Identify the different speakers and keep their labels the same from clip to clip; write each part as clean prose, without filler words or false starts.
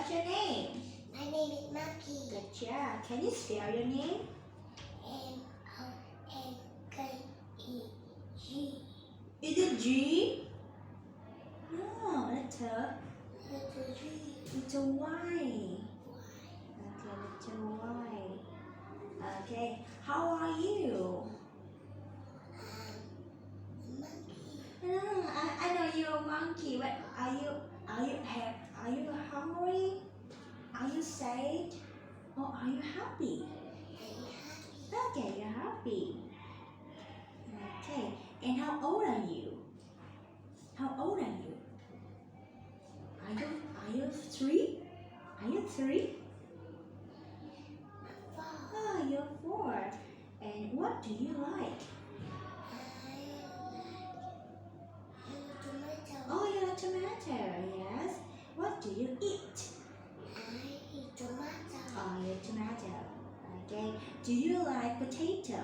Speaker 1: What's your name?
Speaker 2: My name is Monkey.
Speaker 1: Good job. Can you spell your name?
Speaker 2: M-O-N-K-E-G.
Speaker 1: Is it G? No, letter.
Speaker 2: Letter G.
Speaker 1: Letter Y. Okay, letter Y. Okay, how are you?
Speaker 2: Monkey.
Speaker 1: I know you're a monkey, but are you hungry? Are you sad? Or are you happy? Okay, you're happy. Okay, and how old are you? How old are you? Are you 3? Are you 3? Oh, you're 4. And what do you like? Oh, you like tomato, yes. What do you eat?
Speaker 2: I eat tomato.
Speaker 1: Oh, you eat tomato. Okay. Do you like potato?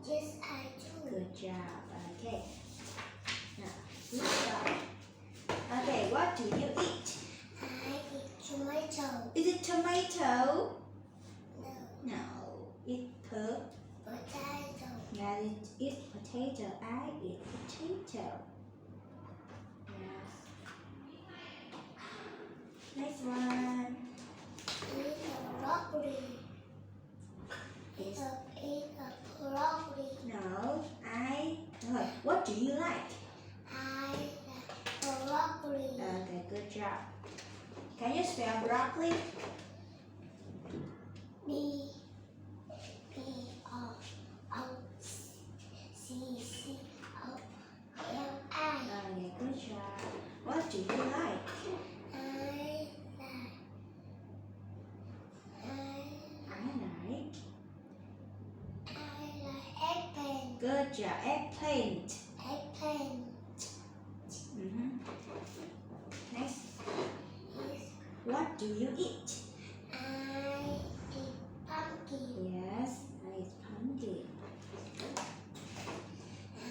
Speaker 2: Yes, I do.
Speaker 1: Good job. Okay. Now, let's start. Okay, what do you eat?
Speaker 2: I eat tomato.
Speaker 1: Is it tomato?
Speaker 2: No,
Speaker 1: No. It's
Speaker 2: potato.
Speaker 1: Yeah, it's potato. I eat potato. Yes. Next one.
Speaker 2: Eat a broccoli.
Speaker 1: Is
Speaker 2: Eat a broccoli.
Speaker 1: no. What do you like?
Speaker 2: I like broccoli.
Speaker 1: Okay, good job. Can you spell broccoli?
Speaker 2: B B O O C C O L I.
Speaker 1: Okay, good job. What do you like?
Speaker 2: I like eggplant.
Speaker 1: Good job. Eggplant.
Speaker 2: Eggplant
Speaker 1: Next.
Speaker 2: is
Speaker 1: What do you eat?
Speaker 2: I eat pumpkin.
Speaker 1: Yes, I eat pumpkin.
Speaker 2: I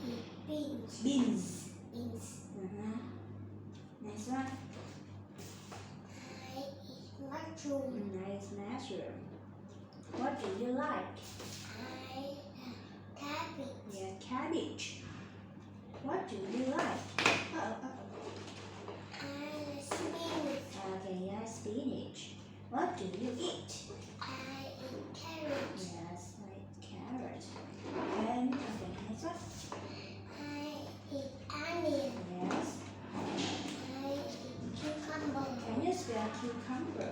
Speaker 2: eat beans.
Speaker 1: Beans.
Speaker 2: Beans.
Speaker 1: Next one.
Speaker 2: I eat mushroom.
Speaker 1: Nice mushroom. What do you like?
Speaker 2: I like cabbage.
Speaker 1: Yeah, cabbage. What do you like?
Speaker 2: I like spinach.
Speaker 1: Okay, yeah, spinach. What do you eat?
Speaker 2: I eat carrot.
Speaker 1: Yes, I eat carrot. And okay, next one.
Speaker 2: I eat onion.
Speaker 1: Yes.
Speaker 2: I eat cucumber.
Speaker 1: Can you spell cucumber?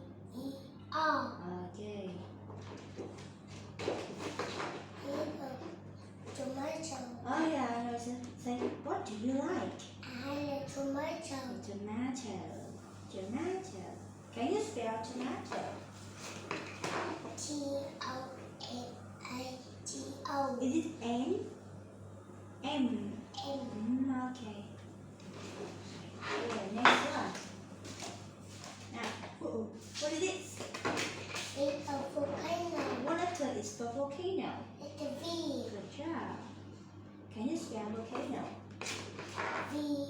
Speaker 2: C-U-C-U-M-B-E-R.
Speaker 1: Okay.
Speaker 2: Eat a tomato.
Speaker 1: Oh yeah, I know. Say, what do you like?
Speaker 2: I like tomato.
Speaker 1: Tomato. Tomato. Can you spell tomato?
Speaker 2: T-O-M-A-T-O.
Speaker 1: Is it N? M.
Speaker 2: M.
Speaker 1: Okay. Yeah, next one. Now, what is this?
Speaker 2: It's a volcano.
Speaker 1: What letter is for volcano?
Speaker 2: It's a V.
Speaker 1: Good job. Can you spell volcano?
Speaker 2: V-O-L-C-A-N-O.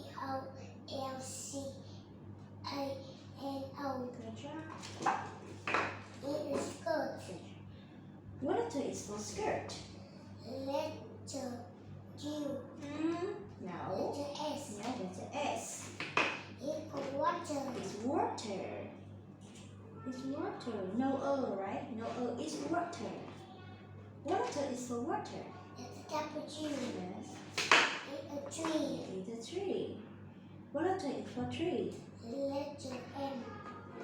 Speaker 1: Good job.
Speaker 2: It is skirt.
Speaker 1: What letter is for skirt?
Speaker 2: Letter U.
Speaker 1: No.
Speaker 2: Letter S.
Speaker 1: Yeah, that's an S.
Speaker 2: It's a water.
Speaker 1: It's water. It's water. No O, right? No O. It's water. What letter is for water?
Speaker 2: It's a W.
Speaker 1: Yes.
Speaker 2: It's a tree.
Speaker 1: It's a tree. What letter is for tree?
Speaker 2: Letter M.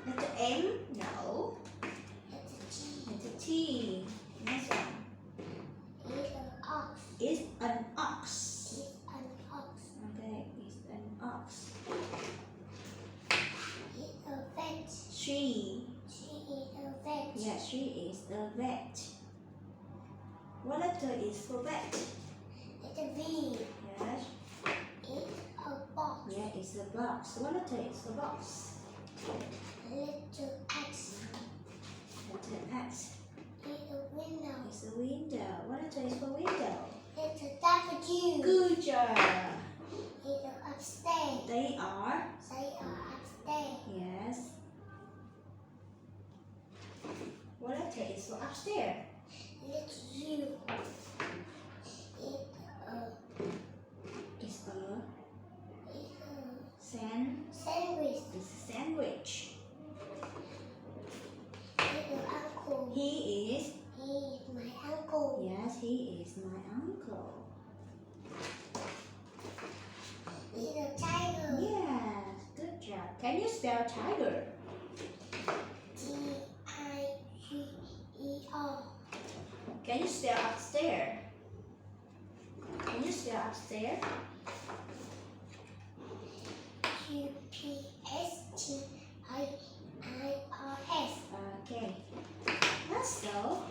Speaker 1: Letter M? No.
Speaker 2: It's a T.
Speaker 1: It's a T. Next one.
Speaker 2: It's an ox.
Speaker 1: It's an ox.
Speaker 2: It's an ox.
Speaker 1: Okay, it's an ox.
Speaker 2: It's a vet.
Speaker 1: She.
Speaker 2: She is a vet.
Speaker 1: Yeah, she is a vet. What letter is for vet?
Speaker 2: It's a V.
Speaker 1: Yes.
Speaker 2: It's a box.
Speaker 1: Yeah, it's a box. What letter is for box?
Speaker 2: Letter X.
Speaker 1: Letter X.
Speaker 2: It's a window.
Speaker 1: It's a window. What letter is for window?
Speaker 2: It's a W.
Speaker 1: Good job.
Speaker 2: It's upstairs.
Speaker 1: They are.
Speaker 2: They are upstairs.
Speaker 1: Yes. What letter is for upstairs?
Speaker 2: It's U.
Speaker 1: It's a
Speaker 2: It's a
Speaker 1: sandwich.
Speaker 2: sandwich.
Speaker 1: It's a sandwich.
Speaker 2: It's an uncle.
Speaker 1: He is.
Speaker 2: He is my uncle.
Speaker 1: Yes, he is my uncle.
Speaker 2: It's a tiger.
Speaker 1: Yes, good job. Can you spell tiger?
Speaker 2: Tiger.
Speaker 1: Can you spell upstairs? Can you spell upstairs?
Speaker 2: UPSTIIRS.
Speaker 1: Okay. Let's go.